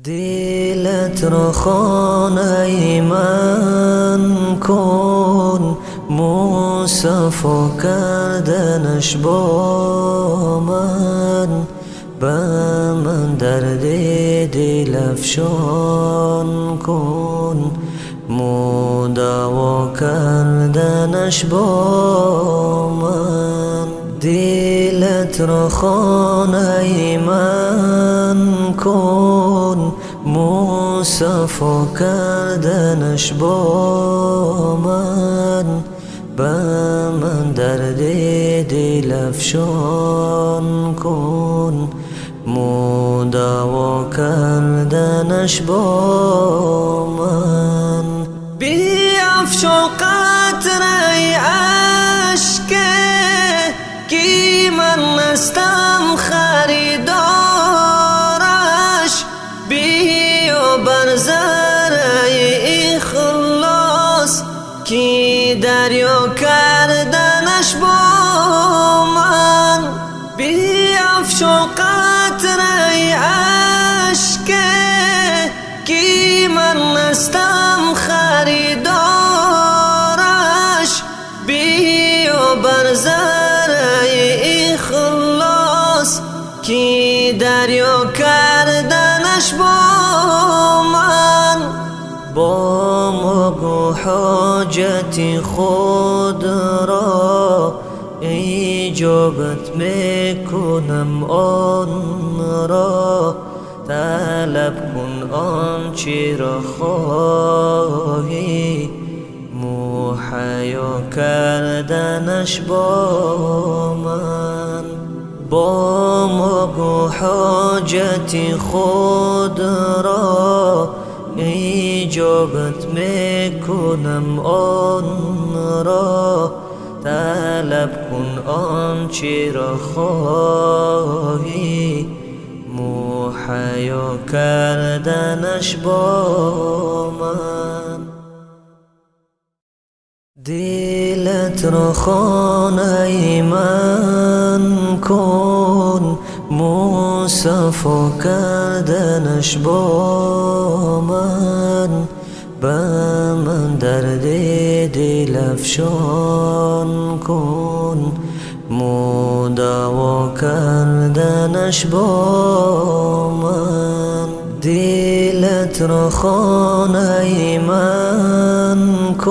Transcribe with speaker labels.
Speaker 1: دلت را خانه من کن، مصفا کردنش با من، به من درد دل افشان کن، مداوا کردنش با من. دلت را خانه من کن، مصفا کردنش با من، به من درد دل افشان کن، مداوا کردنش با من. بیفشا قطره اشک کی من نستم خریدارش، بیا بر ذره اخلاص کی دریا کردنش با من. بیفشا قطره اشک کی من نستم خریدارش، بیا بر ذره اخلاص کی دریا کردنش با من. با مگو حاجت خود را اجابت میکنم آن را، طلب کن آنچه را خواهی، مهیا کردنش با من. با مگو حاجت خود را اجابت میکنم آن را، طلب کن آنچه را خواهی، مهیا کردنش با من. دلت را خانه من کن، مصفا کردنش با من، به من درد دل افشان کن، مداوا کردنش با من. دلت را خانه من کن.